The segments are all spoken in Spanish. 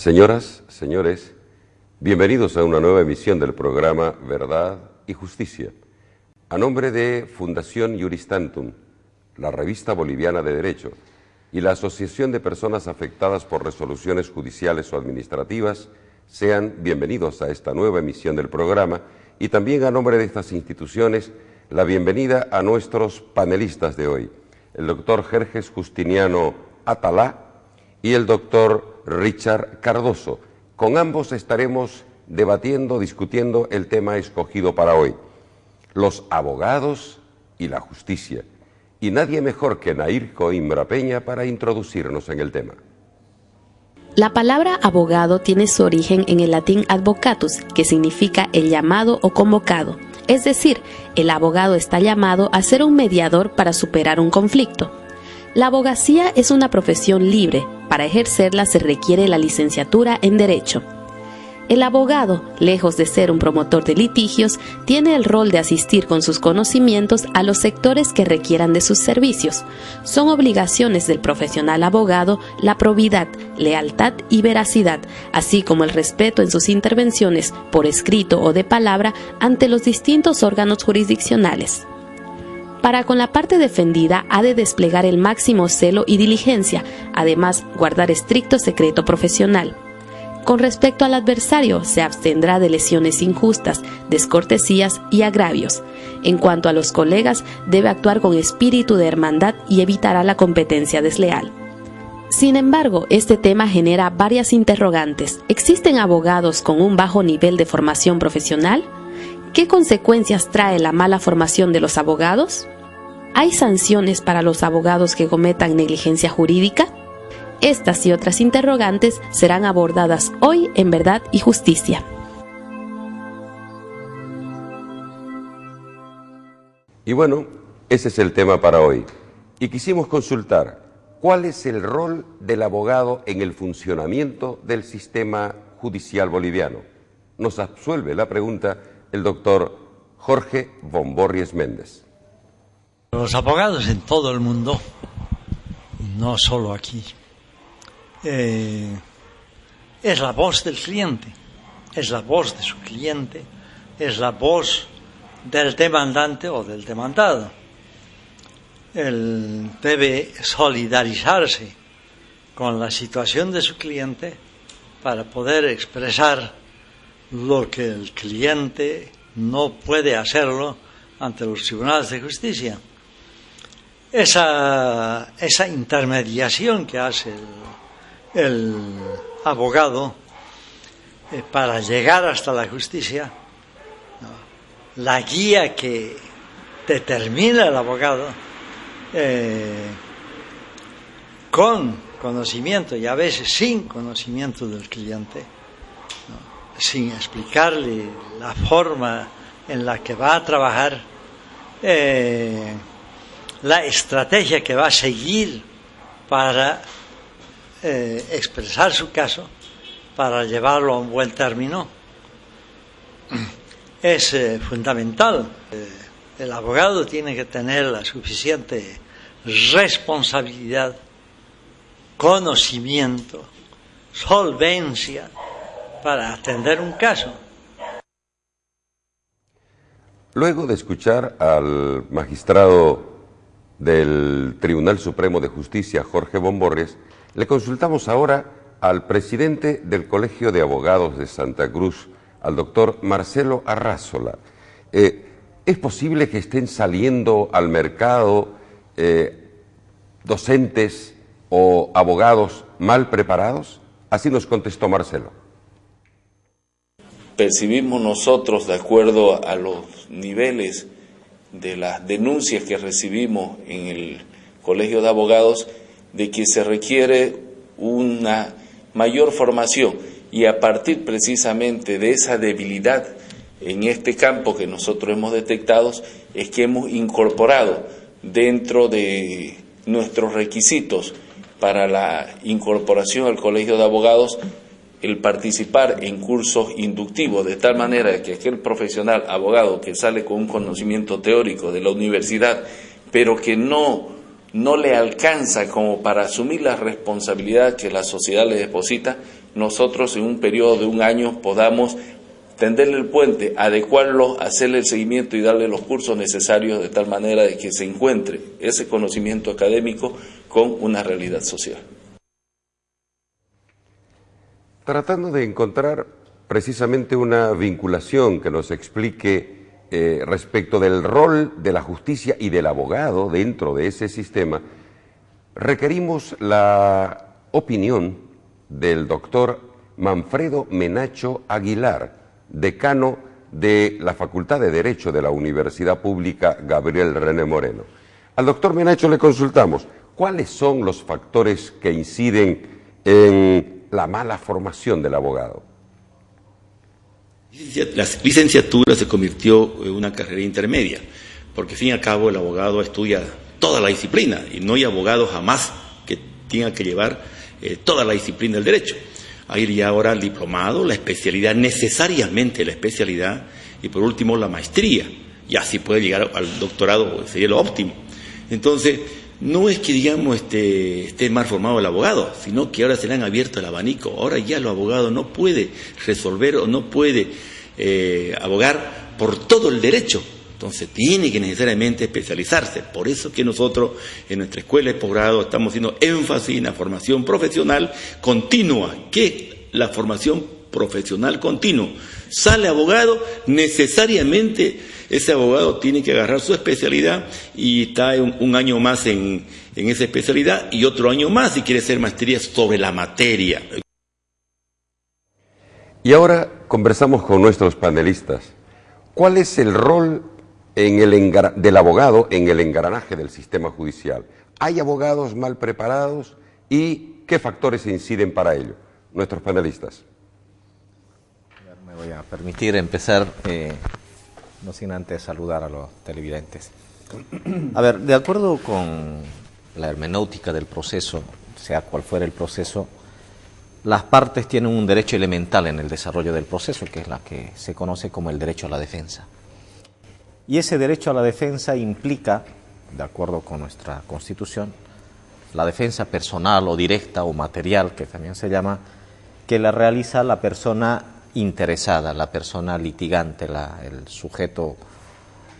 Señoras, señores, bienvenidos a una nueva emisión del programa Verdad y Justicia. A nombre de Fundación Iuris Tantum, la revista boliviana de Derecho y la Asociación de Personas Afectadas por Resoluciones Judiciales o Administrativas, sean bienvenidos a esta nueva emisión del programa y también a nombre de estas instituciones, la bienvenida a nuestros panelistas de hoy, el doctor Jerjes Justiniano Atalá y el doctor Richard Cardoso. Con ambos estaremos debatiendo, discutiendo el tema escogido para hoy, los abogados y la justicia. Y nadie mejor que Nair Coimbra Peña para introducirnos en el tema. La palabra abogado tiene su origen en el latín advocatus, que significa el llamado o convocado. Es decir, el abogado está llamado a ser un mediador para superar un conflicto. La abogacía es una profesión libre. Para ejercerla se requiere la licenciatura en Derecho. El abogado, lejos de ser un promotor de litigios, tiene el rol de asistir con sus conocimientos a los sectores que requieran de sus servicios. Son obligaciones del profesional abogado la probidad, lealtad y veracidad, así como el respeto en sus intervenciones, por escrito o de palabra, ante los distintos órganos jurisdiccionales. Para con la parte defendida ha de desplegar el máximo celo y diligencia, además guardar estricto secreto profesional. Con respecto al adversario, se abstendrá de lesiones injustas, descortesías y agravios. En cuanto a los colegas, debe actuar con espíritu de hermandad y evitará la competencia desleal. Sin embargo, este tema genera varias interrogantes. ¿Existen abogados con un bajo nivel de formación profesional? ¿Qué consecuencias trae la mala formación de los abogados? ¿Hay sanciones para los abogados que cometan negligencia jurídica? Estas y otras interrogantes serán abordadas hoy en Verdad y Justicia. Y bueno, ese es el tema para hoy. Y quisimos consultar, ¿cuál es el rol del abogado en el funcionamiento del sistema judicial boliviano? Nos absuelve la pregunta el doctor Jorge Bomborries Méndez. Los abogados en todo el mundo, no solo aquí, es la voz del cliente, es la voz de su cliente, es la voz del demandante o del demandado. Él debe solidarizarse con la situación de su cliente para poder expresar lo que el cliente no puede hacerlo ante los tribunales de justicia. Esa intermediación que hace el abogado para llegar hasta la justicia, la guía que determina el abogado con conocimiento y a veces sin conocimiento del cliente, sin explicarle la forma en la que va a trabajar, la estrategia que va a seguir para expresar su caso, para llevarlo a un buen término, es fundamental. El abogado tiene que tener la suficiente responsabilidad, conocimiento, solvencia para atender un caso. Luego de escuchar al magistrado del Tribunal Supremo de Justicia, Jorge Bomborries, le consultamos ahora al presidente del Colegio de Abogados de Santa Cruz, al doctor Marcelo Arrázola. ¿Es posible que estén saliendo al mercado docentes o abogados mal preparados? Así nos contestó Marcelo. Percibimos nosotros, de acuerdo a los niveles de las denuncias que recibimos en el Colegio de Abogados, de que se requiere una mayor formación, y a partir precisamente de esa debilidad en este campo que nosotros hemos detectado, es que hemos incorporado dentro de nuestros requisitos para la incorporación al Colegio de Abogados el participar en cursos inductivos, de tal manera que aquel profesional abogado que sale con un conocimiento teórico de la universidad, pero que no le alcanza como para asumir la responsabilidad que la sociedad le deposita, nosotros en un periodo de un año podamos tenderle el puente, adecuarlo, hacerle el seguimiento y darle los cursos necesarios de tal manera de que se encuentre ese conocimiento académico con una realidad social. Tratando de encontrar precisamente una vinculación que nos explique respecto del rol de la justicia y del abogado dentro de ese sistema, requerimos la opinión del doctor Manfredo Menacho Aguilar, decano de la Facultad de Derecho de la Universidad Pública Gabriel René Moreno. Al doctor Menacho le consultamos, ¿cuáles son los factores que inciden en la mala formación del abogado? La licenciatura se convirtió en una carrera intermedia, porque al fin y al cabo el abogado estudia toda la disciplina y no hay abogado jamás que tenga que llevar toda la disciplina del derecho. Hay ya ahora el diplomado, la especialidad, necesariamente la especialidad, y por último la maestría, y así puede llegar al doctorado, sería lo óptimo. Entonces, no es que, digamos, esté mal formado el abogado, sino que ahora se le han abierto el abanico. Ahora ya el abogado no puede resolver o no puede abogar por todo el derecho. Entonces tiene que necesariamente especializarse. Por eso que nosotros en nuestra escuela de posgrado estamos haciendo énfasis en la formación profesional continua. ¿Qué es la formación profesional continua? Sale abogado, necesariamente ese abogado tiene que agarrar su especialidad y está un año más en esa especialidad y otro año más si quiere hacer maestría sobre la materia. Y ahora conversamos con nuestros panelistas. ¿Cuál es el rol del abogado en el engranaje del sistema judicial? ¿Hay abogados mal preparados y qué factores inciden para ello? Nuestros panelistas. Me voy a permitir empezar, no sin antes saludar a los televidentes. A ver, de acuerdo con la hermenéutica del proceso, sea cual fuera el proceso, las partes tienen un derecho elemental en el desarrollo del proceso, que es la que se conoce como el derecho a la defensa. Y ese derecho a la defensa implica, de acuerdo con nuestra Constitución, la defensa personal o directa o material, que también se llama, que la realiza la persona interesada, la persona litigante, el sujeto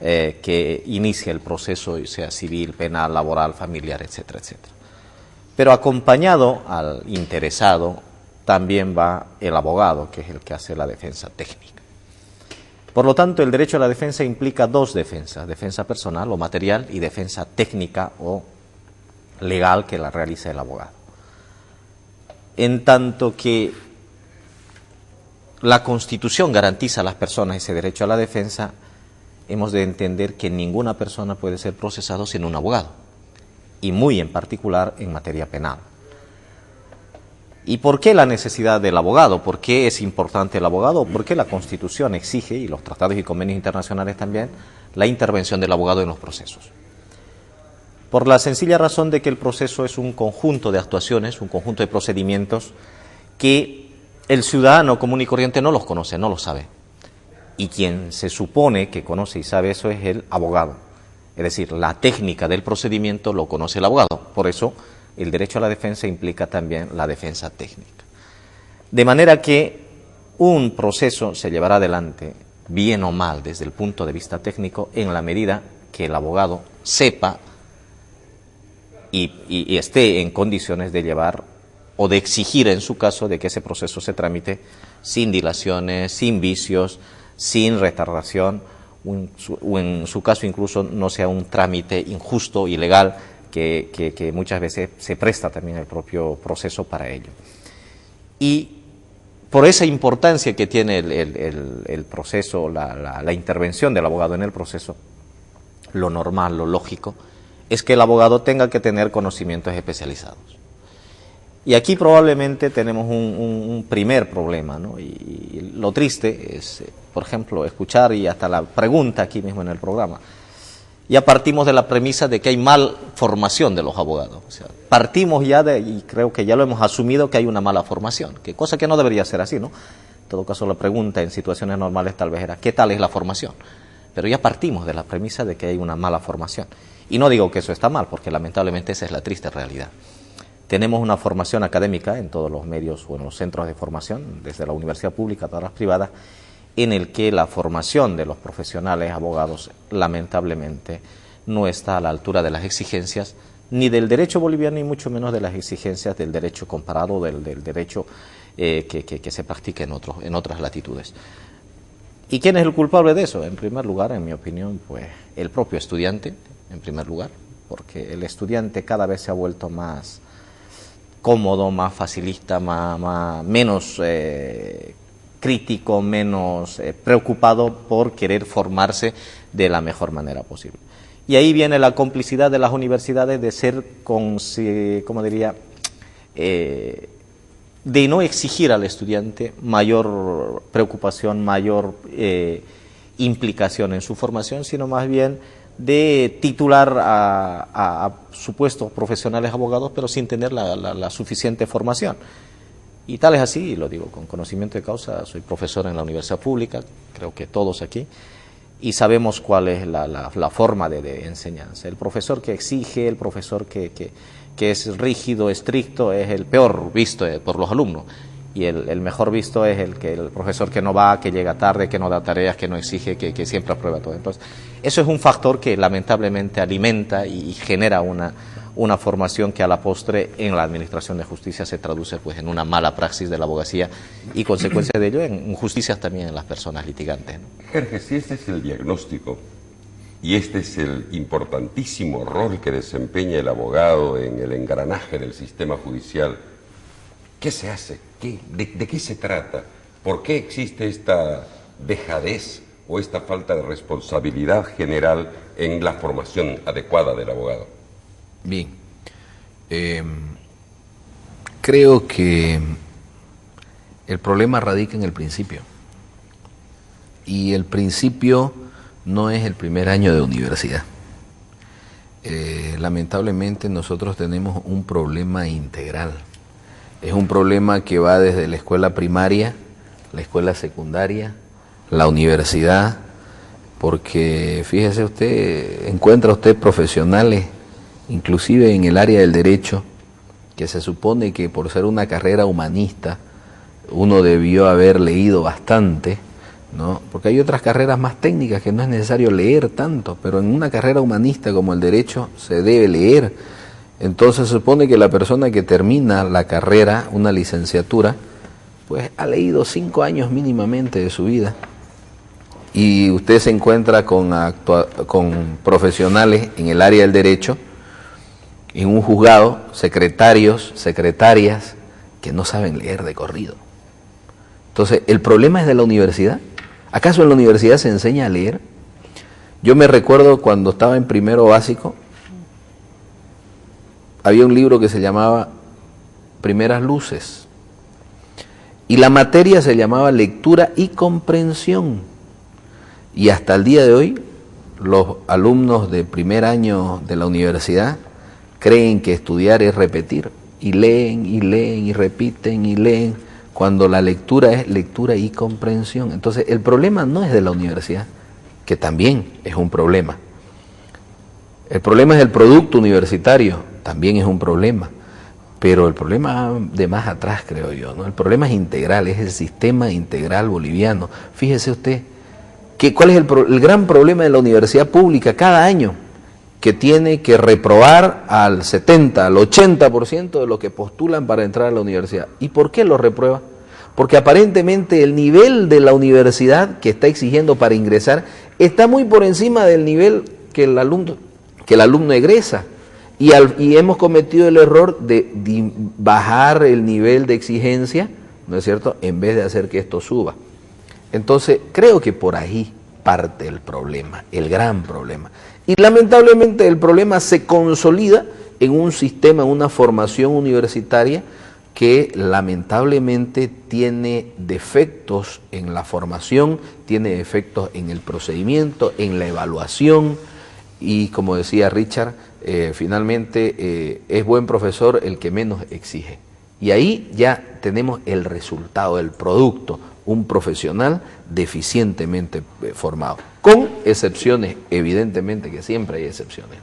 que inicia el proceso, sea civil, penal, laboral, familiar, etcétera, etcétera. Pero acompañado al interesado también va el abogado, que es el que hace la defensa técnica. Por lo tanto, el derecho a la defensa implica dos defensas, defensa personal o material y defensa técnica o legal que la realiza el abogado. En tanto que la Constitución garantiza a las personas ese derecho a la defensa, hemos de entender que ninguna persona puede ser procesado sin un abogado, y muy en particular en materia penal. ¿Y por qué la necesidad del abogado? ¿Por qué es importante el abogado? ¿Por qué la Constitución exige, y los tratados y convenios internacionales también, la intervención del abogado en los procesos? Por la sencilla razón de que el proceso es un conjunto de actuaciones, un conjunto de procedimientos que el ciudadano común y corriente no los conoce, no los sabe. Y quien se supone que conoce y sabe eso es el abogado. Es decir, la técnica del procedimiento lo conoce el abogado. Por eso, el derecho a la defensa implica también la defensa técnica. De manera que un proceso se llevará adelante, bien o mal, desde el punto de vista técnico, en la medida que el abogado sepa y esté en condiciones de llevar o de exigir, en su caso, de que ese proceso se tramite sin dilaciones, sin vicios, sin retardación, o en su caso incluso no sea un trámite injusto, ilegal, que muchas veces se presta también el propio proceso para ello. Y por esa importancia que tiene el proceso, la intervención del abogado en el proceso, lo normal, lo lógico, es que el abogado tenga que tener conocimientos especializados. Y aquí probablemente tenemos un primer problema, ¿no? Y lo triste es, por ejemplo, escuchar y hasta la pregunta aquí mismo en el programa. Ya partimos de la premisa de que hay mal formación de los abogados. O sea, partimos ya y creo que ya lo hemos asumido, que hay una mala formación, cosa que no debería ser así, ¿no? En todo caso, la pregunta en situaciones normales tal vez era, ¿qué tal es la formación? Pero ya partimos de la premisa de que hay una mala formación. Y no digo que eso está mal, porque lamentablemente esa es la triste realidad. Tenemos una formación académica en todos los medios o en los centros de formación, desde la universidad pública hasta las privadas, en el que la formación de los profesionales abogados lamentablemente no está a la altura de las exigencias ni del derecho boliviano ni mucho menos de las exigencias del derecho comparado, del derecho que se practica en otras latitudes. ¿Y quién es el culpable de eso? En primer lugar, en mi opinión, pues el propio estudiante, en primer lugar, porque el estudiante cada vez se ha vuelto más cómodo, más facilista, menos crítico, menos preocupado por querer formarse de la mejor manera posible. Y ahí viene la complicidad de las universidades de ser, ¿cómo diría?, de no exigir al estudiante mayor preocupación, mayor implicación en su formación, sino más bien de titular a supuestos profesionales abogados, pero sin tener la suficiente formación. Y tal es así, y lo digo con conocimiento de causa, soy profesor en la universidad pública, creo que todos aquí, y sabemos cuál es la forma de enseñanza. El profesor que exige, el profesor que es rígido, estricto, es el peor visto por los alumnos. Y el mejor visto es el profesor que no va, que llega tarde, que no da tareas, que no exige, que siempre aprueba todo. Entonces, eso es un factor que lamentablemente alimenta y genera una formación que a la postre en la administración de justicia se traduce pues en una mala praxis de la abogacía y consecuencia de ello en injusticias también en las personas litigantes, ¿no? Jorge, si este es el diagnóstico y este es el importantísimo rol que desempeña el abogado en el engranaje del sistema judicial, ¿qué se hace? ¿De qué se trata? ¿Por qué existe esta dejadez o esta falta de responsabilidad general en la formación adecuada del abogado? Bien, creo que el problema radica en el principio, y el principio no es el primer año de universidad. Lamentablemente nosotros tenemos un problema integral. Es un problema que va desde la escuela primaria, la escuela secundaria, la universidad, porque fíjese usted, encuentra usted profesionales, inclusive en el área del derecho, que se supone que por ser una carrera humanista uno debió haber leído bastante, ¿no? Porque hay otras carreras más técnicas que no es necesario leer tanto, pero en una carrera humanista como el derecho se debe leer. Entonces se supone que la persona que termina la carrera, una licenciatura, pues ha leído 5 años mínimamente de su vida. Y usted se encuentra con profesionales en el área del derecho, en un juzgado, secretarios, secretarias, que no saben leer de corrido. Entonces, ¿el problema es de la universidad? ¿Acaso en la universidad se enseña a leer? Yo me recuerdo cuando estaba en primero básico, había un libro que se llamaba Primeras Luces, y la materia se llamaba Lectura y Comprensión. Y hasta el día de hoy, los alumnos de primer año de la universidad creen que estudiar es repetir, y leen, y repiten, y leen, cuando la lectura es lectura y comprensión. Entonces, el problema no es de la universidad, que también es un problema. El problema es el producto universitario, también es un problema. Pero el problema de más atrás, creo yo, ¿no? El problema es integral, es el sistema integral boliviano. Fíjese usted, ¿cuál es el gran problema de la universidad pública cada año? Que tiene que reprobar al 70, al 80% de los que postulan para entrar a la universidad. ¿Y por qué lo reprueba? Porque aparentemente el nivel de la universidad que está exigiendo para ingresar está muy por encima del nivel que el alumno egresa. Y hemos cometido el error de bajar el nivel de exigencia, ¿no es cierto?, en vez de hacer que esto suba. Entonces, creo que por ahí parte el problema, el gran problema. Y lamentablemente el problema se consolida en un sistema, en una formación universitaria que lamentablemente tiene defectos en la formación, tiene defectos en el procedimiento, en la evaluación, y como decía Richard, finalmente es buen profesor el que menos exige. Y ahí ya tenemos el resultado, el producto, un profesional deficientemente formado, con excepciones, evidentemente que siempre hay excepciones.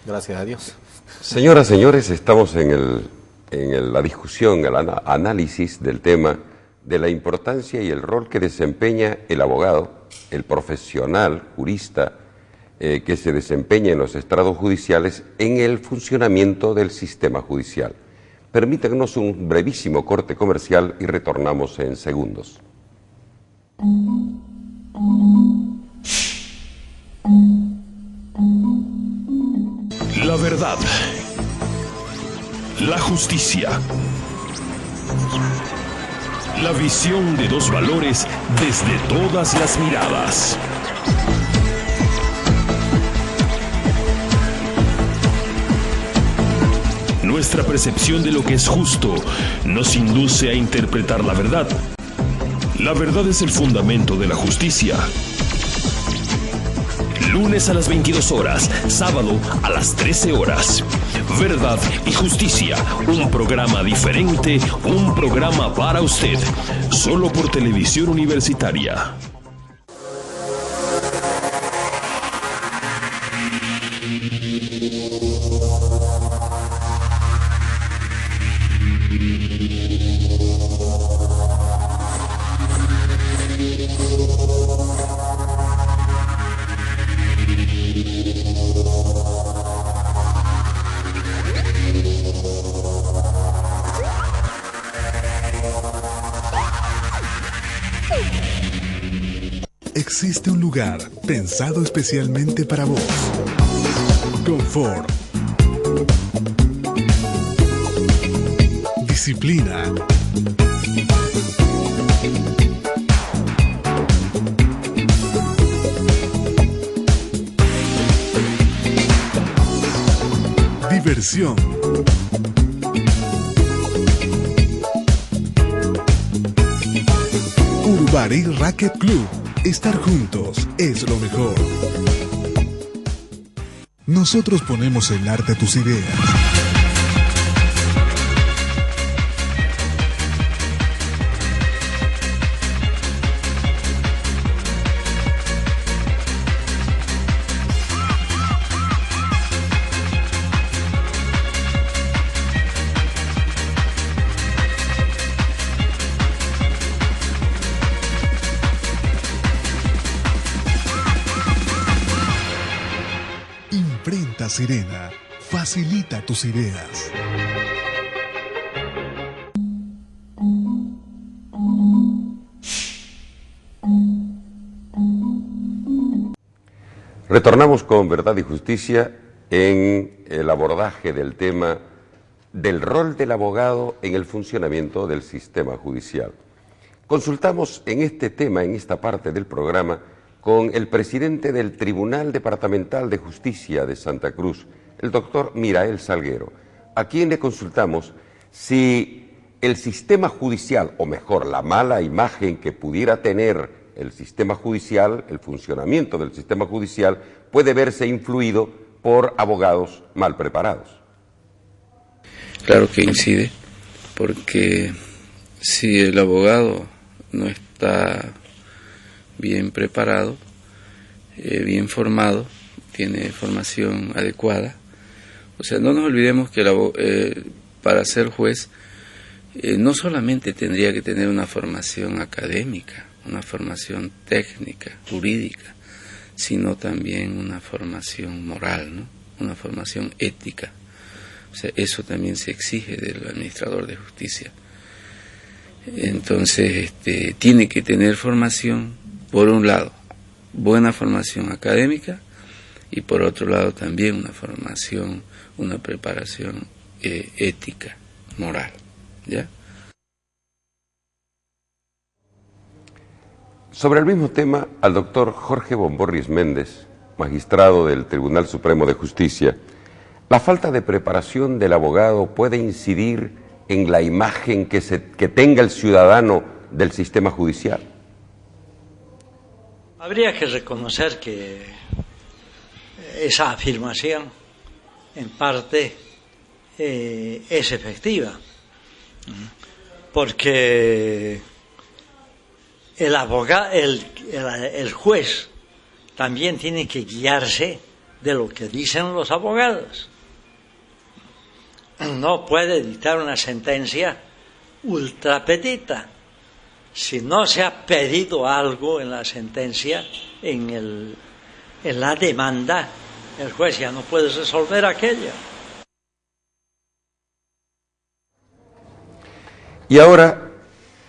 Gracias a Dios. Señoras, señores, estamos en el en la discusión, el análisis del tema de la importancia y el rol que desempeña el abogado, el profesional, jurista, que se desempeña en los estrados judiciales en el funcionamiento del sistema judicial. Permítanos un brevísimo corte comercial y retornamos en segundos. La verdad, la justicia, la visión de dos valores desde todas las miradas. Nuestra percepción de lo que es justo nos induce a interpretar la verdad. La verdad es el fundamento de la justicia. Lunes a las 22 horas, sábado a las 13 horas. Verdad y Justicia, un programa diferente, un programa para usted, solo por Televisión Universitaria. Existe un lugar pensado especialmente para vos. Confort. Disciplina. Diversión. Urbarí Racket Club. Estar juntos es lo mejor. Nosotros ponemos el arte a tus ideas. Imprenta Sirena facilita tus ideas. Retornamos con Verdad y Justicia en el abordaje del tema del rol del abogado en el funcionamiento del sistema judicial. Consultamos en este tema, en esta parte del programa, con el presidente del Tribunal Departamental de Justicia de Santa Cruz, el doctor Mirael Salguero, a quien le consultamos si el sistema judicial, o mejor, la mala imagen que pudiera tener el sistema judicial, el funcionamiento del sistema judicial, puede verse influido por abogados mal preparados. Claro que incide, porque si el abogado no está bien preparado, bien formado, tiene formación adecuada. O sea, no nos olvidemos que para ser juez no solamente tendría que tener una formación académica, una formación técnica, jurídica, sino también una formación moral, ¿no? Una formación ética. O sea, eso también se exige del administrador de justicia. Entonces, tiene que tener formación, por un lado, buena formación académica, y por otro lado también una formación, una preparación ética, moral, ¿ya? Sobre el mismo tema, al doctor Jorge Bomborris Méndez, magistrado del Tribunal Supremo de Justicia, ¿la falta de preparación del abogado puede incidir en la imagen que tenga el ciudadano del sistema judicial? Habría que reconocer que esa afirmación, en parte, es efectiva, porque el juez también tiene que guiarse de lo que dicen los abogados. no puede dictar una sentencia ultrapetita. Si no se ha pedido algo en la sentencia, en la demanda, el juez ya no puede resolver aquello. Y ahora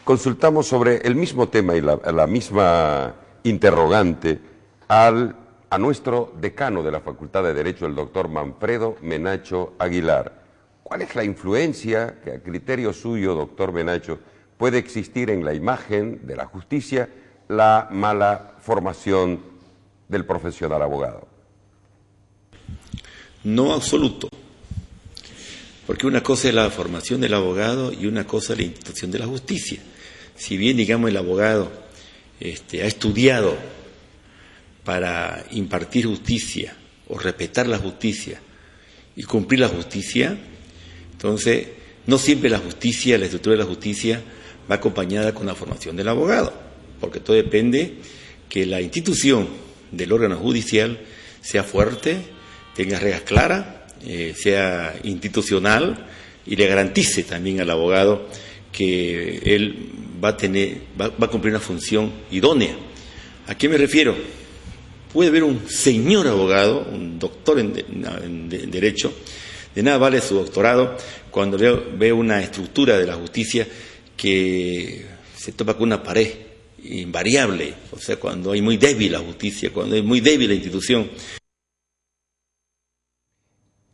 consultamos sobre el mismo tema y la misma interrogante a nuestro decano de la Facultad de Derecho, el doctor Manfredo Menacho Aguilar. ¿Cuál es la influencia que a criterio suyo, doctor Menacho, puede existir en la imagen de la justicia la mala formación del profesional abogado? No absoluto, porque una cosa es la formación del abogado y una cosa es la institución de la justicia. Si bien, digamos, el abogado ha estudiado para impartir justicia o respetar la justicia y cumplir la justicia, entonces no siempre la justicia, la estructura de la justicia va acompañada con la formación del abogado, porque todo depende que la institución del órgano judicial sea fuerte, tenga reglas claras, sea institucional y le garantice también al abogado que él va a cumplir una función idónea. ¿A qué me refiero? Puede haber un señor abogado, un doctor en Derecho, de nada vale su doctorado cuando ve una estructura de la justicia que se topa con una pared invariable, o sea, cuando hay muy débil la justicia, cuando hay muy débil la institución.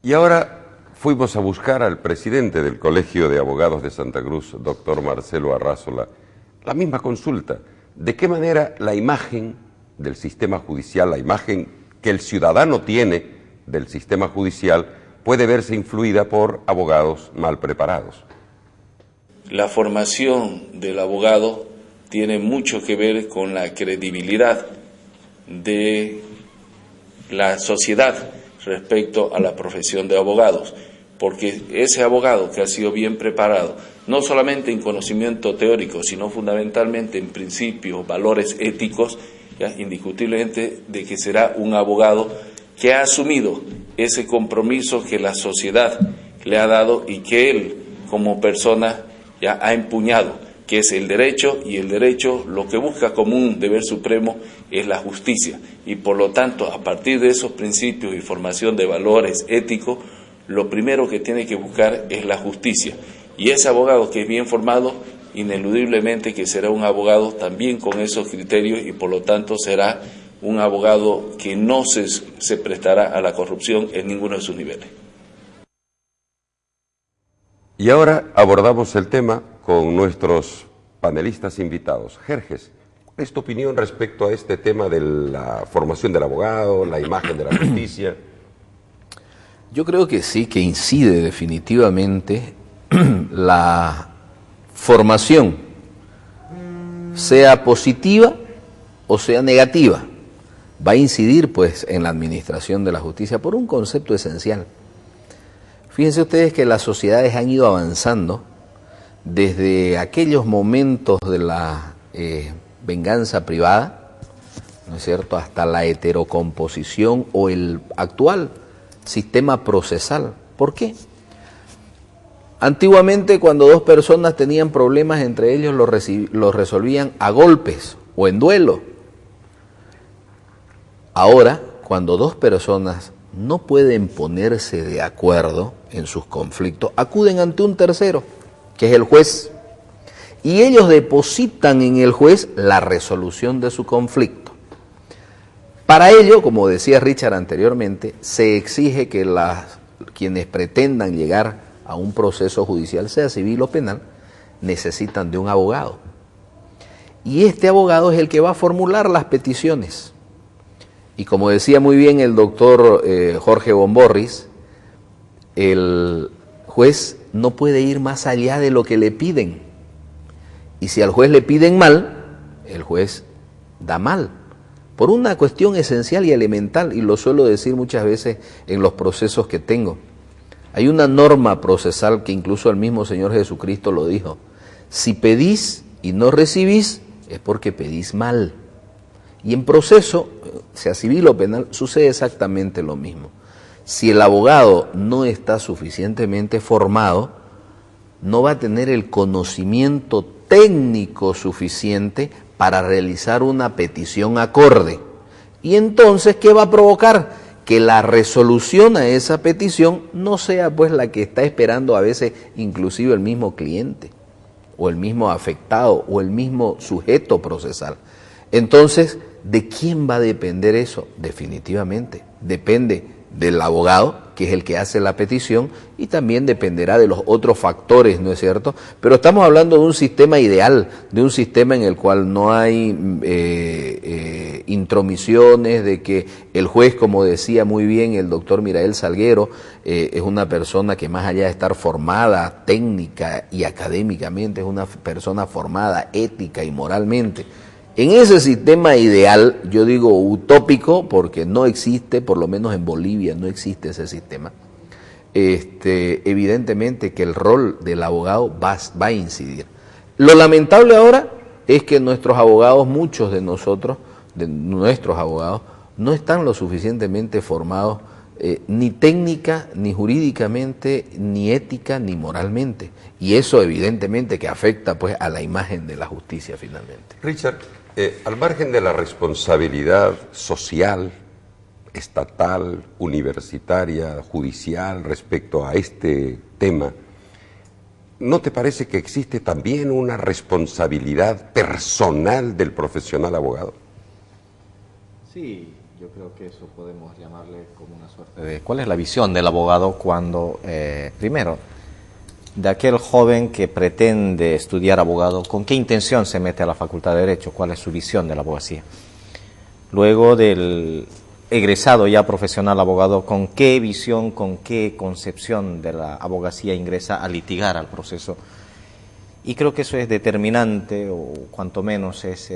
Y ahora fuimos a buscar al presidente del Colegio de Abogados de Santa Cruz, doctor Marcelo Arrazola, la misma consulta. ¿De qué manera la imagen del sistema judicial, la imagen que el ciudadano tiene del sistema judicial, puede verse influida por abogados mal preparados? La formación del abogado tiene mucho que ver con la credibilidad de la sociedad respecto a la profesión de abogados, porque ese abogado que ha sido bien preparado, no solamente en conocimiento teórico, sino fundamentalmente en principios, valores éticos, ya, indiscutiblemente de que será un abogado que ha asumido ese compromiso que la sociedad le ha dado y que él como persona ya ha empuñado, que es el derecho, y el derecho lo que busca como un deber supremo es la justicia, y por lo tanto a partir de esos principios y formación de valores éticos, lo primero que tiene que buscar es la justicia, y ese abogado que es bien formado, ineludiblemente que será un abogado también con esos criterios, y por lo tanto será un abogado que no se prestará a la corrupción en ninguno de sus niveles. Y ahora abordamos el tema con nuestros panelistas invitados. Jerjes, ¿cuál es tu opinión respecto a este tema de la formación del abogado, la imagen de la justicia? Yo creo que sí, que incide definitivamente la formación, sea positiva o sea negativa, va a incidir pues en la administración de la justicia por un concepto esencial. Fíjense ustedes que las sociedades han ido avanzando desde aquellos momentos de la venganza privada, ¿no es cierto?, hasta la heterocomposición o el actual sistema procesal. ¿Por qué? Antiguamente, cuando dos personas tenían problemas entre ellos, los resolvían a golpes o en duelo. Ahora, cuando dos personas no pueden ponerse de acuerdo en sus conflictos, acuden ante un tercero, que es el juez, y ellos depositan en el juez la resolución de su conflicto. Para ello, como decía Richard anteriormente, se exige que quienes pretendan llegar a un proceso judicial, sea civil o penal, necesitan de un abogado. Y este abogado es el que va a formular las peticiones. Y como decía muy bien el doctor Jorge Bomborris, el juez no puede ir más allá de lo que le piden. Y si al juez le piden mal, el juez da mal. Por una cuestión esencial y elemental, y lo suelo decir muchas veces en los procesos que tengo. Hay una norma procesal que incluso el mismo Señor Jesucristo lo dijo. Si pedís y no recibís, es porque pedís mal. Y en proceso, sea civil o penal, sucede exactamente lo mismo. Si el abogado no está suficientemente formado, no va a tener el conocimiento técnico suficiente para realizar una petición acorde. Y entonces, ¿qué va a provocar? Que la resolución a esa petición no sea pues la que está esperando a veces inclusive el mismo cliente, o el mismo afectado, o el mismo sujeto procesal. Entonces, ¿de quién va a depender eso? Definitivamente, depende del abogado, que es el que hace la petición, y también dependerá de los otros factores, ¿no es cierto? Pero estamos hablando de un sistema ideal, de un sistema en el cual no hay intromisiones, de que el juez, como decía muy bien el doctor Mirael Salguero, es una persona que más allá de estar formada técnica y académicamente, es una persona formada ética y moralmente. En ese sistema ideal, yo digo utópico, porque no existe, por lo menos en Bolivia no existe ese sistema, evidentemente que el rol del abogado va a incidir. Lo lamentable ahora es que nuestros abogados, muchos de nosotros, de nuestros abogados, no están lo suficientemente formados ni técnica, ni jurídicamente, ni ética, ni moralmente. Y eso evidentemente que afecta pues a la imagen de la justicia finalmente. Richard, al margen de la responsabilidad social, estatal, universitaria, judicial respecto a este tema, ¿no te parece que existe también una responsabilidad personal del profesional abogado? Sí, yo creo que eso podemos llamarle como una suerte de... ¿Cuál es la visión del abogado cuando, primero, de aquel joven que pretende estudiar abogado, con qué intención se mete a la Facultad de Derecho? ¿Cuál es su visión de la abogacía? Luego del egresado ya profesional abogado, ¿con qué visión, con qué concepción de la abogacía ingresa a litigar al proceso? Y creo que eso es determinante, o cuanto menos es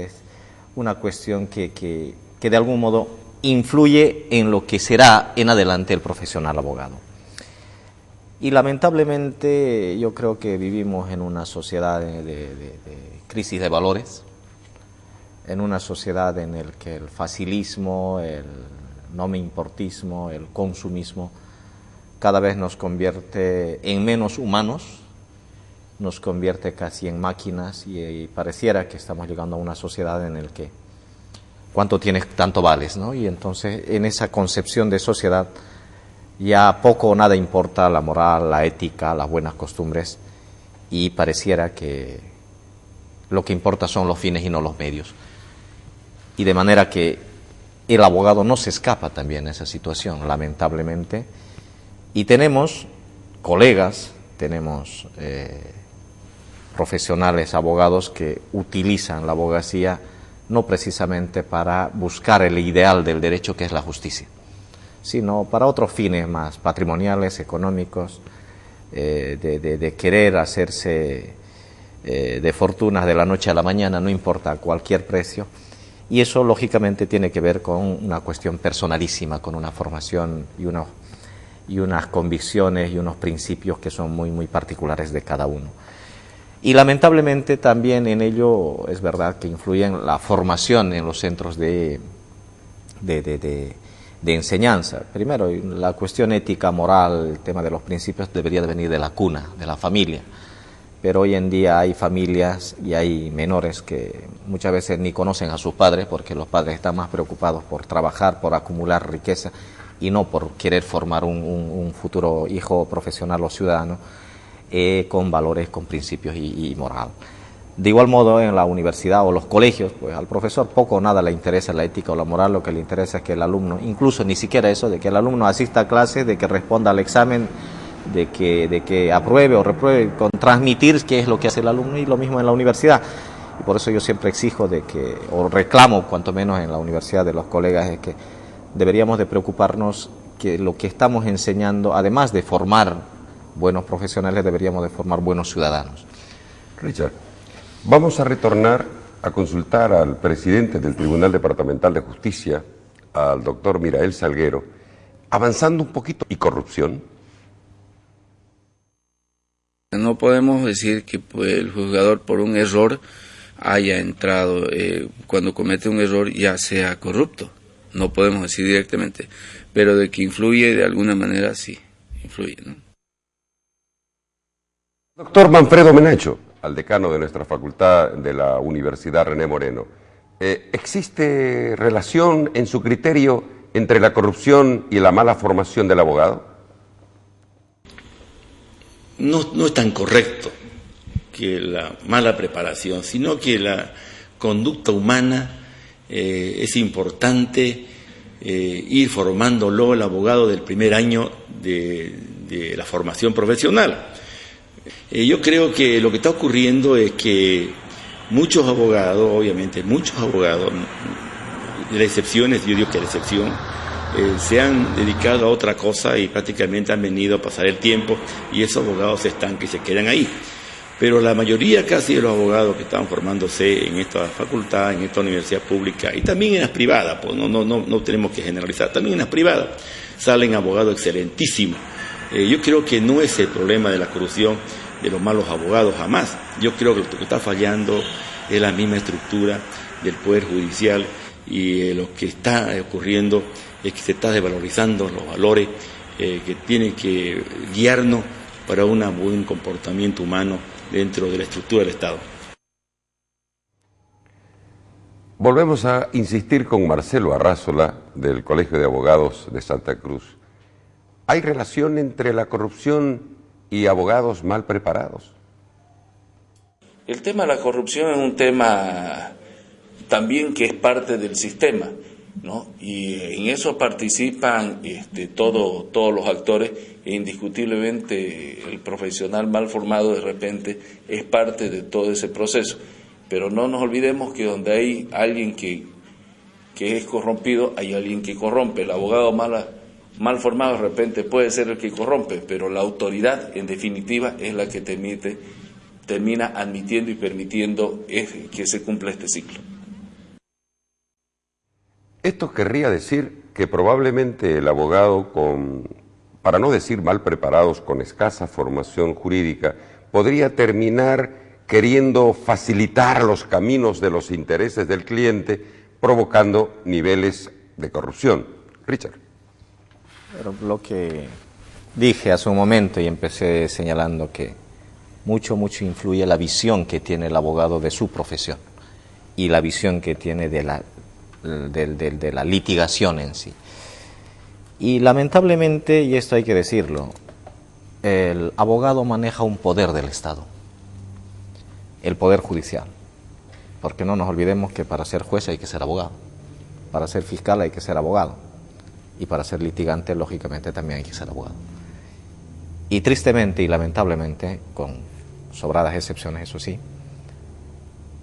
una cuestión que de algún modo influye en lo que será en adelante el profesional abogado. Y lamentablemente yo creo que vivimos en una sociedad de crisis de valores, en una sociedad en la que el facilismo, el no me importismo, el consumismo cada vez nos convierte en menos humanos, nos convierte casi en máquinas, y pareciera que estamos llegando a una sociedad en la que cuánto tienes, tanto vales, ¿no? Y entonces en esa concepción de sociedad ya poco o nada importa la moral, la ética, las buenas costumbres, y pareciera que lo que importa son los fines y no los medios. Y de manera que el abogado no se escapa también de esa situación, lamentablemente. Y tenemos colegas, tenemos profesionales abogados que utilizan la abogacía no precisamente para buscar el ideal del derecho, que es la justicia, sino para otros fines más patrimoniales, económicos, de querer hacerse de fortunas de la noche a la mañana, no importa a cualquier precio. Y eso lógicamente tiene que ver con una cuestión personalísima, con una formación y unas convicciones y unos principios que son muy, muy particulares de cada uno. Y lamentablemente también en ello es verdad que influyen la formación en los centros de enseñanza. Primero, la cuestión ética, moral, el tema de los principios debería de venir de la cuna, de la familia. Pero hoy en día hay familias y hay menores que muchas veces ni conocen a sus padres, porque los padres están más preocupados por trabajar, por acumular riqueza, y no por querer formar un futuro hijo profesional o ciudadano con valores, con principios y moral. De igual modo, en la universidad o los colegios, pues al profesor poco o nada le interesa la ética o la moral, lo que le interesa es que el alumno, incluso ni siquiera eso, de que el alumno asista a clases, de que responda al examen, de que apruebe o repruebe, con transmitir qué es lo que hace el alumno, y lo mismo en la universidad. Y por eso yo siempre exijo o reclamo, cuanto menos en la universidad de los colegas, es que deberíamos de preocuparnos que lo que estamos enseñando, además de formar buenos profesionales, deberíamos de formar buenos ciudadanos. Richard, vamos a retornar a consultar al presidente del Tribunal Departamental de Justicia, al doctor Mirael Salguero, avanzando un poquito. ¿Y corrupción? No podemos decir que pues, el juzgador por un error haya entrado, cuando comete un error ya sea corrupto. no podemos decir directamente, pero de que influye de alguna manera, sí, influye, ¿no? Doctor Manfredo Menacho, al decano de nuestra facultad de la Universidad René Moreno, ¿existe relación en su criterio entre la corrupción y la mala formación del abogado? No es tan correcto que la mala preparación, sino que la conducta humana es importante ir formándolo el abogado del primer año de la formación profesional. Yo creo que lo que está ocurriendo es que muchos abogados, obviamente muchos abogados, la excepción es, yo digo que la excepción, se han dedicado a otra cosa y prácticamente han venido a pasar el tiempo y esos abogados se estancan y se quedan ahí. Pero la mayoría casi de los abogados que están formándose en esta facultad, en esta universidad pública y también en las privadas, pues no tenemos que generalizar, también en las privadas salen abogados excelentísimos. Yo creo que no es el problema de la corrupción de los malos abogados, jamás. Yo creo que lo que está fallando es la misma estructura del Poder Judicial y lo que está ocurriendo es que se está desvalorizando los valores que tienen que guiarnos para un buen comportamiento humano dentro de la estructura del Estado. Volvemos a insistir con Marcelo Arrázola, del Colegio de Abogados de Santa Cruz. ¿Hay relación entre la corrupción y abogados mal preparados? El tema de la corrupción es un tema también que es parte del sistema, ¿no? Y en eso participan todos los actores e indiscutiblemente el profesional mal formado de repente es parte de todo ese proceso. Pero no nos olvidemos que donde hay alguien que es corrompido, hay alguien que corrompe. El abogado mal formado de repente puede ser el que corrompe, pero la autoridad en definitiva es la que termina admitiendo y permitiendo que se cumpla este ciclo. Esto querría decir que probablemente el abogado para no decir mal preparados, con escasa formación jurídica, podría terminar queriendo facilitar los caminos de los intereses del cliente, provocando niveles de corrupción. Richard. Pero lo que dije hace un momento y empecé señalando que mucho influye la visión que tiene el abogado de su profesión y la visión que tiene de la litigación en sí. Y lamentablemente, y esto hay que decirlo, el abogado maneja un poder del Estado, el poder judicial, porque no nos olvidemos que para ser juez hay que ser abogado, para ser fiscal hay que ser abogado, y para ser litigante, lógicamente, también hay que ser abogado. Y tristemente y lamentablemente, con sobradas excepciones, eso sí,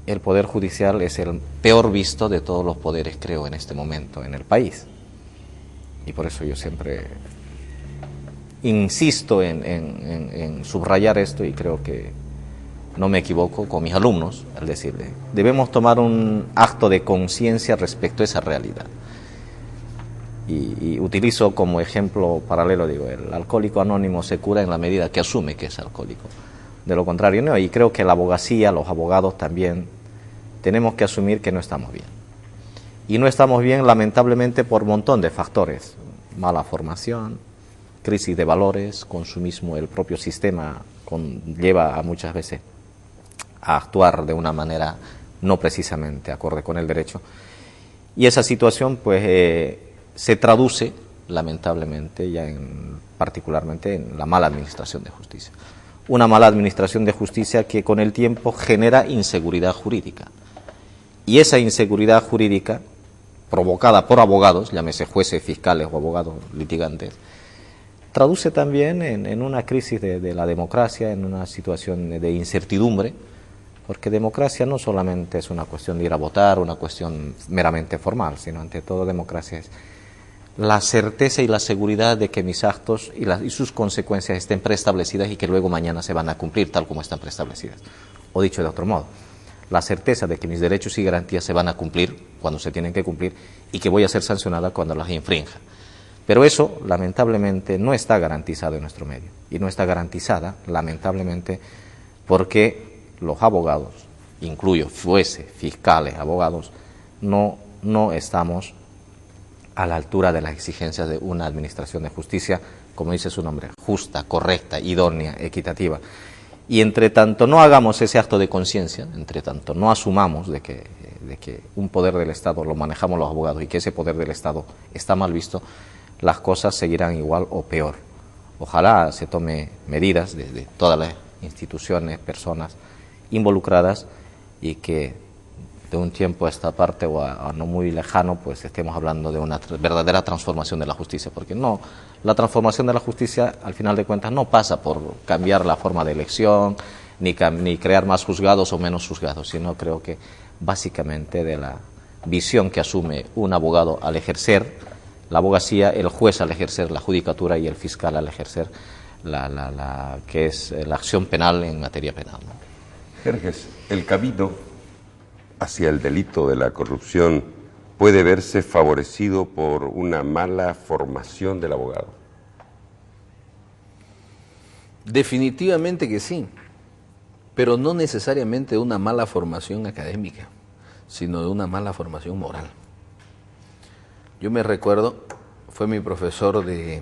el Poder Judicial es el peor visto de todos los poderes, creo, en este momento en el país. Y por eso yo siempre insisto en subrayar esto, y creo que no me equivoco con mis alumnos, al decirle, debemos tomar un acto de conciencia respecto a esa realidad. Y utilizo como ejemplo paralelo, digo, el alcohólico anónimo se cura en la medida que asume que es alcohólico. De lo contrario, no, y creo que la abogacía, los abogados también, tenemos que asumir que no estamos bien. Y no estamos bien, lamentablemente, por un montón de factores. Mala formación, crisis de valores, consumismo, el propio sistema lleva a muchas veces a actuar de una manera no precisamente acorde con el derecho. Y esa situación, pues, se traduce, lamentablemente, particularmente en la mala administración de justicia. Una mala administración de justicia que con el tiempo genera inseguridad jurídica. Y esa inseguridad jurídica, provocada por abogados, llámese jueces, fiscales o abogados litigantes, traduce también en una crisis de la democracia, en una situación de incertidumbre, porque democracia no solamente es una cuestión de ir a votar, una cuestión meramente formal, sino ante todo democracia es la certeza y la seguridad de que mis actos y sus consecuencias estén preestablecidas y que luego mañana se van a cumplir tal como están preestablecidas. O dicho de otro modo, la certeza de que mis derechos y garantías se van a cumplir cuando se tienen que cumplir y que voy a ser sancionada cuando las infrinja. Pero eso, lamentablemente, no está garantizado en nuestro medio. Y no está garantizada, lamentablemente, porque los abogados, incluyo jueces, fiscales, abogados, no estamos a la altura de las exigencias de una administración de justicia, como dice su nombre, justa, correcta, idónea, equitativa. Y entre tanto no hagamos ese acto de conciencia, entre tanto no asumamos de que un poder del Estado lo manejamos los abogados y que ese poder del Estado está mal visto, las cosas seguirán igual o peor. Ojalá se tome medidas de todas las instituciones, personas involucradas, y que de un tiempo a esta parte o a no muy lejano pues estemos hablando de una verdadera transformación de la justicia, porque no, la transformación de la justicia al final de cuentas no pasa por cambiar la forma de elección ni crear más juzgados o menos juzgados, sino creo que básicamente de la visión que asume un abogado al ejercer la abogacía, el juez al ejercer la judicatura y el fiscal al ejercer que es la acción penal en materia penal, ¿no? Jerjes, el camino hacia el delito de la corrupción puede verse favorecido por una mala formación del abogado. Definitivamente que sí, pero no necesariamente de una mala formación académica, sino de una mala formación moral. Yo me recuerdo, fue mi profesor de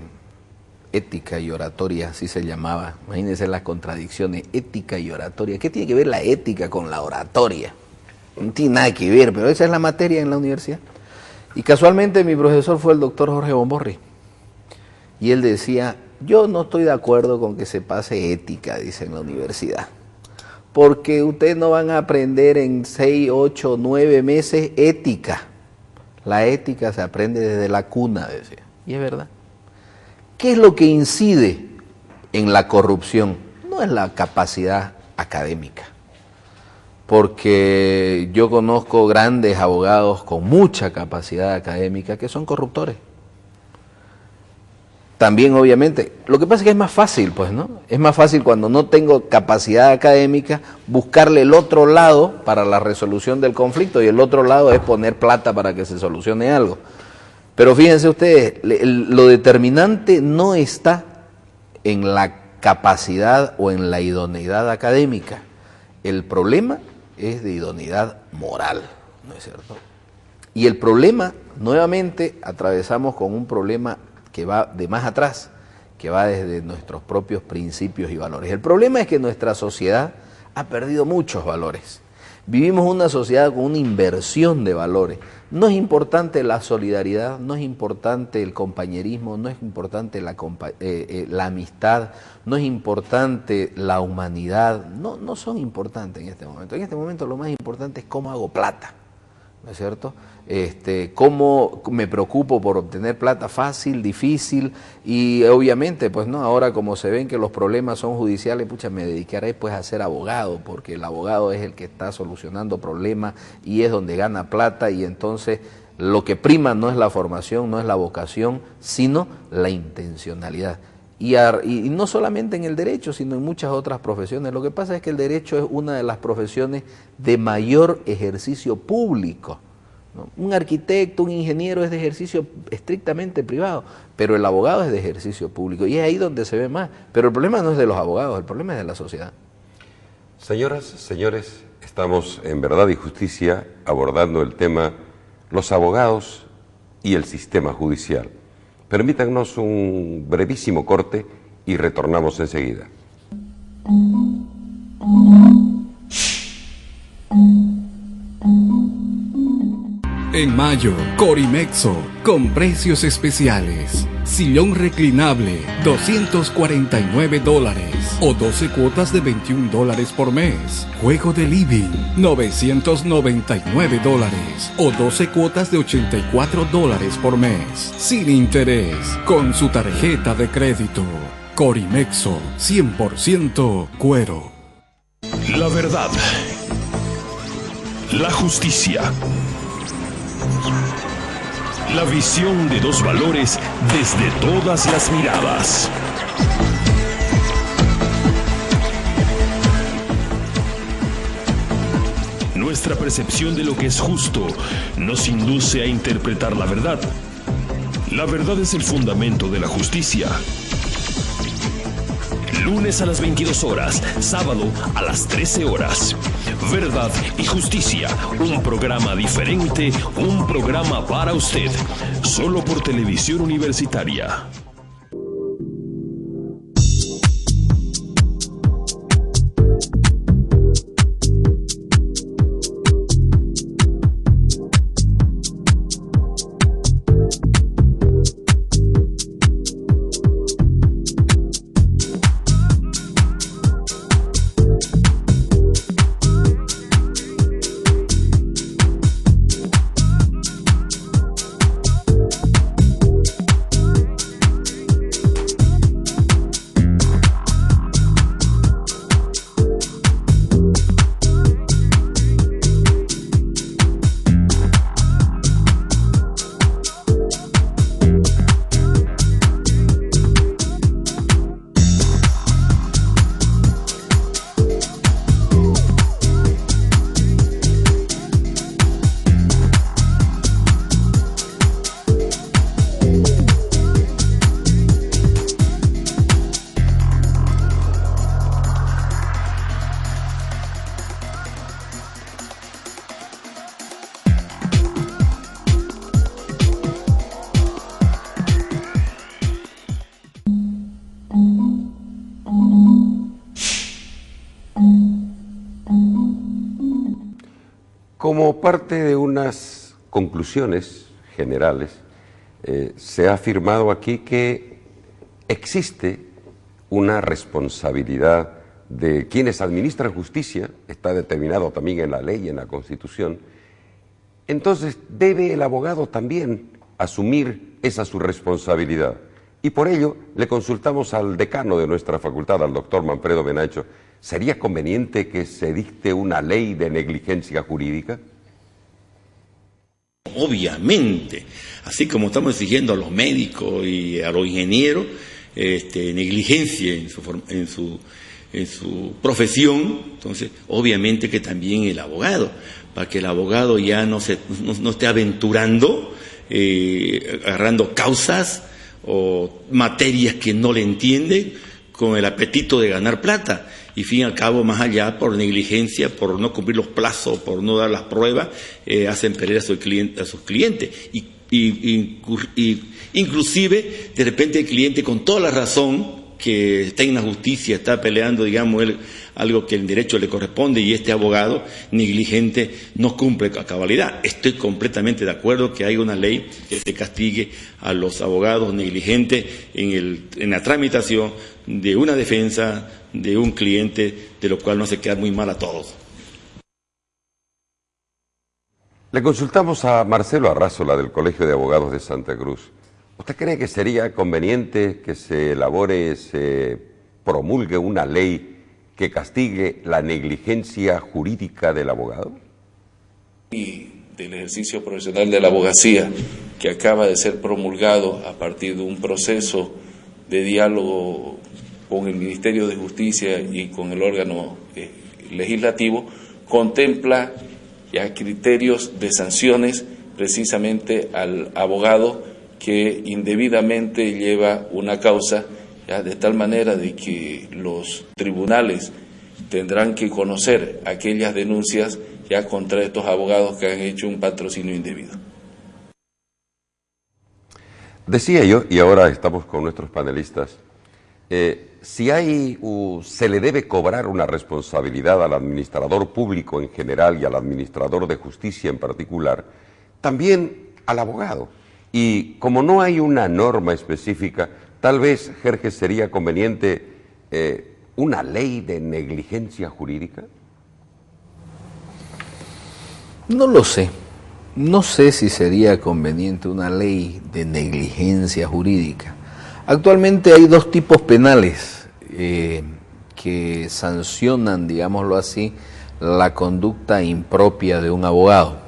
ética y oratoria, así se llamaba. Imagínense las contradicciones, ética y oratoria. ¿Qué tiene que ver la ética con la oratoria? No tiene nada que ver, pero esa es la materia en la universidad. Y casualmente mi profesor fue el doctor Jorge Bomborri. Y él decía, yo no estoy de acuerdo con que se pase ética, dice, en la universidad. Porque ustedes no van a aprender en 6, 8, 9 meses ética. La ética se aprende desde la cuna, decía. Y es verdad. ¿Qué es lo que incide en la corrupción? No es la capacidad académica. Porque yo conozco grandes abogados con mucha capacidad académica que son corruptores. También, obviamente, lo que pasa es que es más fácil, pues, ¿no? Es más fácil cuando no tengo capacidad académica buscarle el otro lado para la resolución del conflicto, y el otro lado es poner plata para que se solucione algo. Pero fíjense ustedes, lo determinante no está en la capacidad o en la idoneidad académica. El problema es de idoneidad moral, ¿no es cierto? Y el problema, nuevamente, atravesamos con un problema que va de más atrás, que va desde nuestros propios principios y valores. El problema es que nuestra sociedad ha perdido muchos valores. Vivimos una sociedad con una inversión de valores. No es importante la solidaridad, no es importante el compañerismo, no es importante la amistad, no es importante la humanidad, no son importantes en este momento. En este momento lo más importante es cómo hago plata, ¿no es cierto? Cómo me preocupo por obtener plata, fácil, difícil, y obviamente, pues no, ahora como se ven que los problemas son judiciales, pucha, me dedicaré pues a ser abogado, porque el abogado es el que está solucionando problemas y es donde gana plata, y entonces lo que prima no es la formación, no es la vocación, sino la intencionalidad. Y no solamente en el derecho, sino en muchas otras profesiones. Lo que pasa es que el derecho es una de las profesiones de mayor ejercicio público, ¿no? Un arquitecto, un ingeniero es de ejercicio estrictamente privado, pero el abogado es de ejercicio público, y es ahí donde se ve más. Pero el problema no es de los abogados, el problema es de la sociedad. Señoras, señores, estamos en Verdad y Justicia abordando el tema los abogados y el sistema judicial. Permítanos un brevísimo corte y retornamos enseguida. En mayo, Corimexo, con precios especiales. Sillón reclinable, $249 o 12 cuotas de $21 por mes. Juego de living, $999 o 12 cuotas de $84 por mes. Sin interés, con su tarjeta de crédito. Corimexo, 100% cuero. La verdad, la justicia, la visión de dos valores desde todas las miradas. Nuestra percepción de lo que es justo nos induce a interpretar la verdad. La verdad es el fundamento de la justicia. lunes a las 22 horas, sábado a las 13 horas. Verdad y Justicia, un programa diferente, un programa para usted, solo por Televisión Universitaria. Como parte de unas conclusiones generales, se ha afirmado aquí que existe una responsabilidad de quienes administran justicia, está determinado también en la ley y en la Constitución. Entonces debe el abogado también asumir esa su responsabilidad. Y por ello le consultamos al decano de nuestra facultad, al doctor Manfredo Menacho. ¿Sería conveniente que se dicte una ley de negligencia jurídica? Obviamente, así como estamos exigiendo a los médicos y a los ingenieros negligencia en su profesión, entonces obviamente que también el abogado, para que el abogado ya no esté aventurando, agarrando causas o materias que no le entienden con el apetito de ganar plata. Y fin y al cabo, más allá, por negligencia, por no cumplir los plazos, por no dar las pruebas, hacen perder a sus clientes. Y inclusive, de repente el cliente, con toda la razón, que está en la justicia, está peleando, digamos, algo que el derecho le corresponde, y este abogado negligente no cumple a cabalidad. Estoy completamente de acuerdo que hay una ley que se castigue a los abogados negligentes en la tramitación de una defensa de un cliente, de lo cual no se queda muy mal a todos. Le consultamos a Marcelo Arrazola del Colegio de Abogados de Santa Cruz. ¿Usted cree que sería conveniente que se elabore, se promulgue una ley que castigue la negligencia jurídica del abogado? Y del ejercicio profesional de la abogacía, que acaba de ser promulgado a partir de un proceso de diálogo con el Ministerio de Justicia y con el órgano legislativo, contempla ya criterios de sanciones precisamente al abogado que indebidamente lleva una causa, ya de tal manera de que los tribunales tendrán que conocer aquellas denuncias ya contra estos abogados que han hecho un patrocinio indebido. Decía yo, y ahora estamos con nuestros panelistas, si se le debe cobrar una responsabilidad al administrador público en general y al administrador de justicia en particular, también al abogado. Y como no hay una norma específica, tal vez, Jerjes, sería conveniente una ley de negligencia jurídica. No lo sé. No sé si sería conveniente una ley de negligencia jurídica. Actualmente hay dos tipos penales que sancionan, digámoslo así, la conducta impropia de un abogado.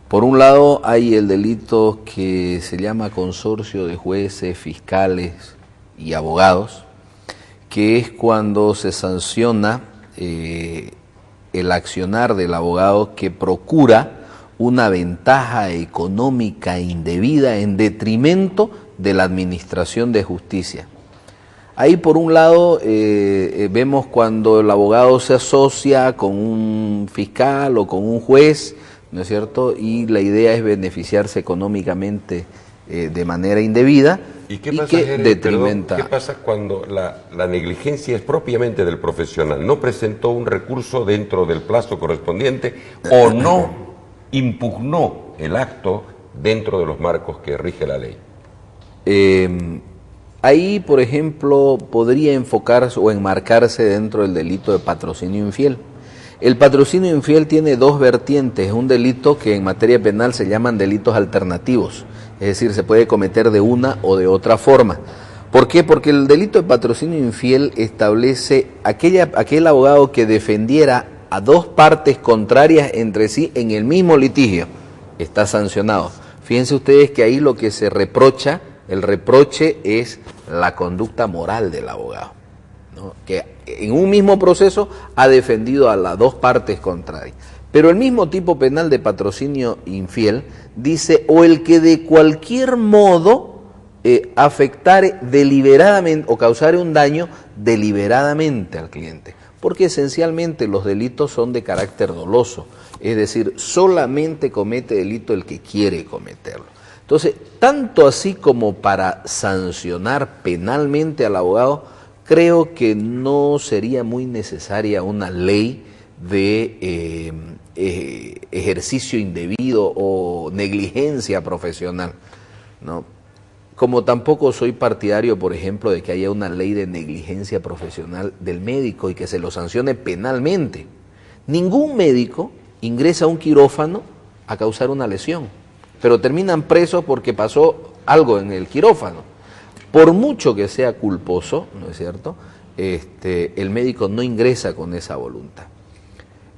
Por un lado hay el delito que se llama consorcio de jueces, fiscales y abogados, que es cuando se sanciona el accionar del abogado que procura una ventaja económica indebida en detrimento de la administración de justicia. Ahí por un lado vemos cuando el abogado se asocia con un fiscal o con un juez, ¿no es cierto? Y la idea es beneficiarse económicamente de manera indebida. ¿Y qué pasa, ¿qué pasa cuando la negligencia es propiamente del profesional? ¿No presentó un recurso dentro del plazo correspondiente o no impugnó el acto dentro de los marcos que rige la ley? Ahí, por ejemplo, podría enfocarse o enmarcarse dentro del delito de patrocinio infiel. El patrocinio infiel tiene dos vertientes, un delito que en materia penal se llaman delitos alternativos, es decir, se puede cometer de una o de otra forma. ¿Por qué? Porque el delito de patrocinio infiel establece aquel abogado que defendiera a dos partes contrarias entre sí en el mismo litigio, está sancionado. Fíjense ustedes que ahí lo que se reprocha, el reproche es la conducta moral del abogado, ¿no? Que en un mismo proceso ha defendido a las dos partes contrarias. Pero el mismo tipo penal de patrocinio infiel dice, o el que de cualquier modo afectare deliberadamente o causare un daño deliberadamente al cliente, porque esencialmente los delitos son de carácter doloso, es decir, solamente comete delito el que quiere cometerlo. Entonces, tanto así como para sancionar penalmente al abogado, creo que no sería muy necesaria una ley de ejercicio indebido o negligencia profesional, ¿no? Como tampoco soy partidario, por ejemplo, de que haya una ley de negligencia profesional del médico y que se lo sancione penalmente. Ningún médico ingresa a un quirófano a causar una lesión, pero terminan presos porque pasó algo en el quirófano. Por mucho que sea culposo, ¿no es cierto?, el médico no ingresa con esa voluntad.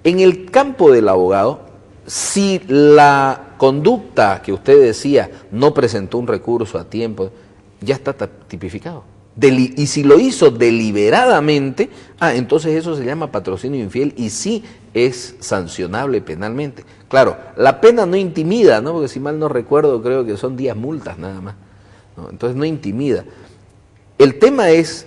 En el campo del abogado, si la conducta que usted decía no presentó un recurso a tiempo, ya está tipificado. Y si lo hizo deliberadamente, entonces eso se llama patrocinio infiel y sí es sancionable penalmente. Claro, la pena no intimida, ¿no? Porque si mal no recuerdo, creo que son 10 multas nada más, ¿no? Entonces no intimida. El tema es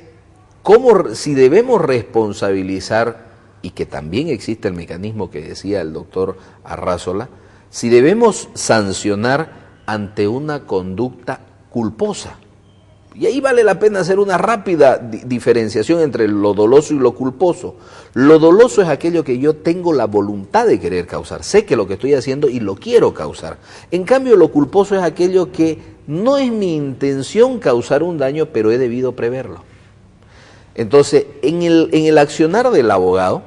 si debemos responsabilizar, y que también existe el mecanismo que decía el doctor Arrazola, si debemos sancionar ante una conducta culposa. Y ahí vale la pena hacer una rápida diferenciación entre lo doloso y lo culposo. Lo doloso es aquello que yo tengo la voluntad de querer causar, sé que lo que estoy haciendo y lo quiero causar. En cambio, lo culposo es aquello que no es mi intención causar un daño, pero he debido preverlo. Entonces, en el accionar del abogado,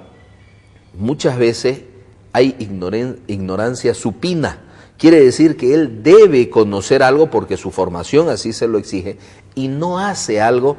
muchas veces hay ignorancia supina. Quiere decir que él debe conocer algo porque su formación así se lo exige y no hace algo,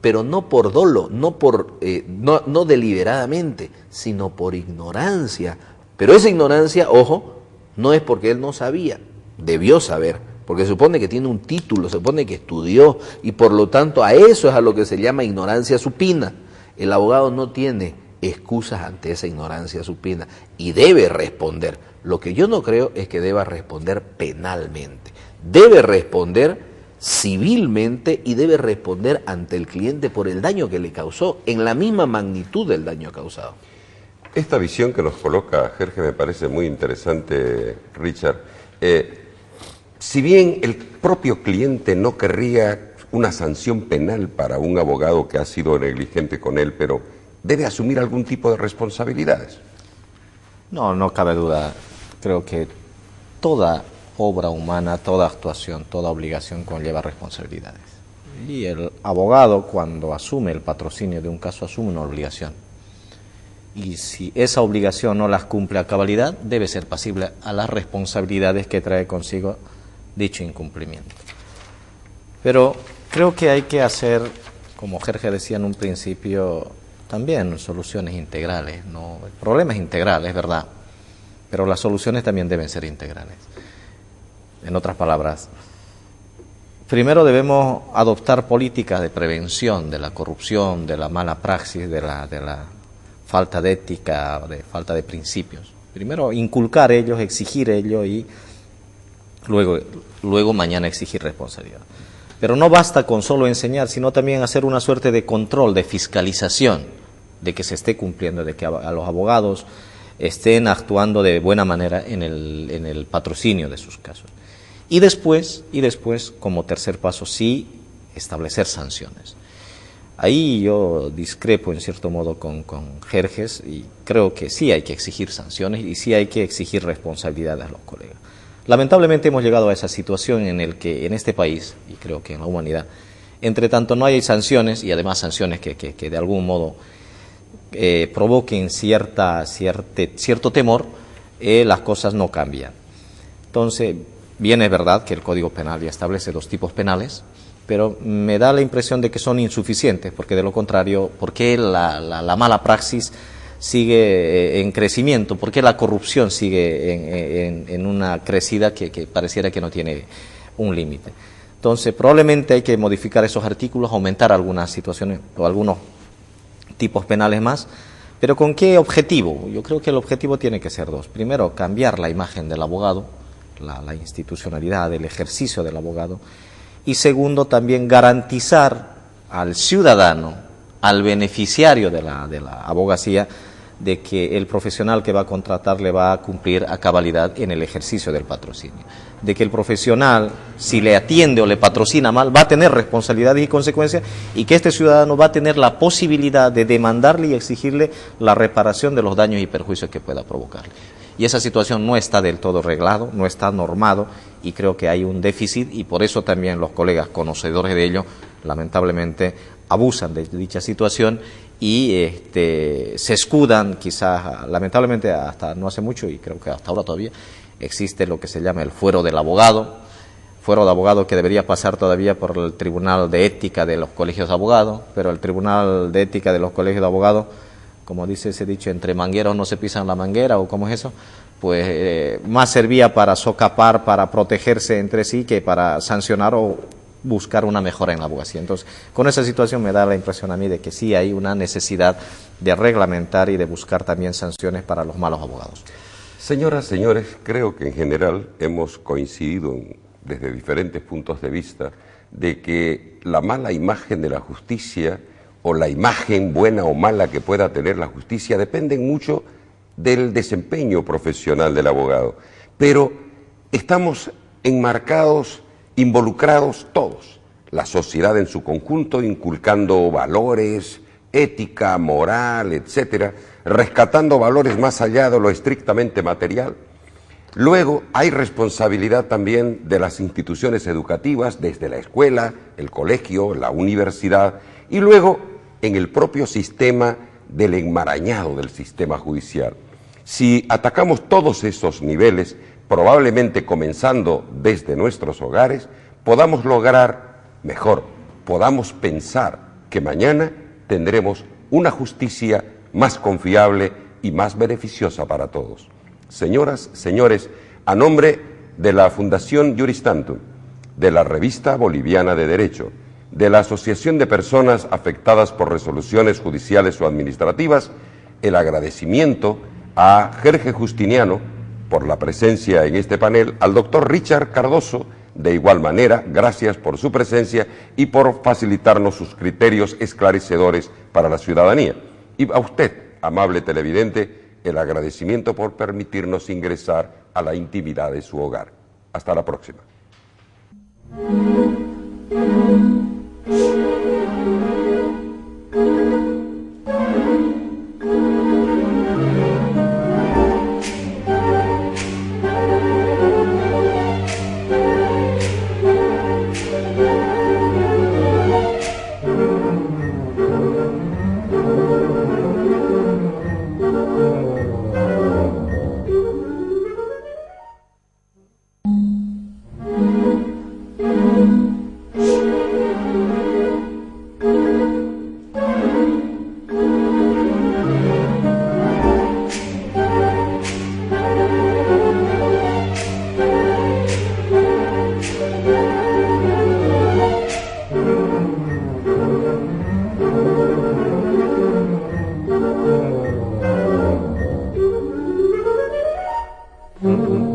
pero no por dolo, no deliberadamente, sino por ignorancia. Pero esa ignorancia, ojo, no es porque él no sabía, debió saber, porque se supone que tiene un título, se supone que estudió y por lo tanto a eso es a lo que se llama ignorancia supina. El abogado no tiene excusas ante esa ignorancia supina y debe responder. Lo que yo no creo es que deba responder penalmente. Debe responder civilmente y debe responder ante el cliente por el daño que le causó, en la misma magnitud del daño causado. Esta visión que nos coloca Jorge me parece muy interesante, Richard. Si bien el propio cliente no querría una sanción penal para un abogado que ha sido negligente con él, pero debe asumir algún tipo de responsabilidades. No cabe duda. Creo que toda obra humana, toda actuación, toda obligación conlleva responsabilidades. Y el abogado, cuando asume el patrocinio de un caso, asume una obligación. Y si esa obligación no las cumple a cabalidad, debe ser pasible a las responsabilidades que trae consigo dicho incumplimiento. Pero creo que hay que hacer, como Jorge decía en un principio, también soluciones integrales, ¿no? El problema es integral, es verdad, pero las soluciones también deben ser integrales. En otras palabras, primero debemos adoptar políticas de prevención de la corrupción, de la mala praxis, de la falta de ética, de falta de principios. Primero inculcar ellos, exigir ellos y luego mañana exigir responsabilidad. Pero no basta con solo enseñar, sino también hacer una suerte de control, de fiscalización, de que se esté cumpliendo, de que a los abogados estén actuando de buena manera en el patrocinio de sus casos. Y después, como tercer paso, sí establecer sanciones. Ahí yo discrepo en cierto modo con Jerjes y creo que sí hay que exigir sanciones y sí hay que exigir responsabilidades a los colegas. Lamentablemente hemos llegado a esa situación en el que en este país, y creo que en la humanidad, entre tanto no hay sanciones, y además sanciones que de algún modo provoquen cierto temor, las cosas no cambian. Entonces, bien es verdad que el Código Penal ya establece 2 tipos penales, pero me da la impresión de que son insuficientes, porque de lo contrario, ¿por qué la mala praxis sigue en crecimiento? ¿Por qué la corrupción sigue en una crecida que pareciera que no tiene un límite? Entonces, probablemente hay que modificar esos artículos, aumentar algunas situaciones o algunos tipos penales más, pero ¿con qué objetivo? Yo creo que el objetivo tiene que ser 2. Primero, cambiar la imagen del abogado, la institucionalidad, el ejercicio del abogado, y segundo, también garantizar al ciudadano, al beneficiario de la abogacía, de que el profesional que va a contratar le va a cumplir a cabalidad en el ejercicio del patrocinio. De que el profesional, si le atiende o le patrocina mal, va a tener responsabilidades y consecuencias, y que este ciudadano va a tener la posibilidad de demandarle y exigirle la reparación de los daños y perjuicios que pueda provocarle. Y esa situación no está del todo reglado, no está normado, y creo que hay un déficit, y por eso también los colegas conocedores de ello, lamentablemente, abusan de dicha situación y se escudan, quizás, lamentablemente, hasta no hace mucho, y creo que hasta ahora todavía, existe lo que se llama el fuero del abogado, que debería pasar todavía por el Tribunal de Ética de los Colegios de Abogados, pero el Tribunal de Ética de los Colegios de Abogados, como dice ese dicho, entre mangueros no se pisan la manguera, o cómo es eso, pues más servía para socapar, para protegerse entre sí, que para sancionar o buscar una mejora en la abogacía. Entonces, con esa situación me da la impresión a mí de que sí hay una necesidad de reglamentar y de buscar también sanciones para los malos abogados. Señoras, señores, creo que en general hemos coincidido desde diferentes puntos de vista de que la mala imagen de la justicia o la imagen buena o mala que pueda tener la justicia dependen mucho del desempeño profesional del abogado. Pero estamos enmarcados, involucrados todos, la sociedad en su conjunto, inculcando valores, ética, moral, etcétera, rescatando valores más allá de lo estrictamente material. Luego hay responsabilidad también de las instituciones educativas, desde la escuela, el colegio, la universidad, y luego en el propio sistema del enmarañado del sistema judicial. Si atacamos todos esos niveles, probablemente comenzando desde nuestros hogares, podamos lograr mejor, podamos pensar que mañana tendremos una justicia más confiable y más beneficiosa para todos. Señoras, señores, a nombre de la Fundación Iuris Tantum, de la Revista Boliviana de Derecho, de la Asociación de Personas Afectadas por Resoluciones Judiciales o Administrativas, el agradecimiento a Jerjes Justiniano por la presencia en este panel, al doctor Richard Cardoso, de igual manera, gracias por su presencia y por facilitarnos sus criterios esclarecedores para la ciudadanía. Y a usted, amable televidente, el agradecimiento por permitirnos ingresar a la intimidad de su hogar. Hasta la próxima. Mm-hmm.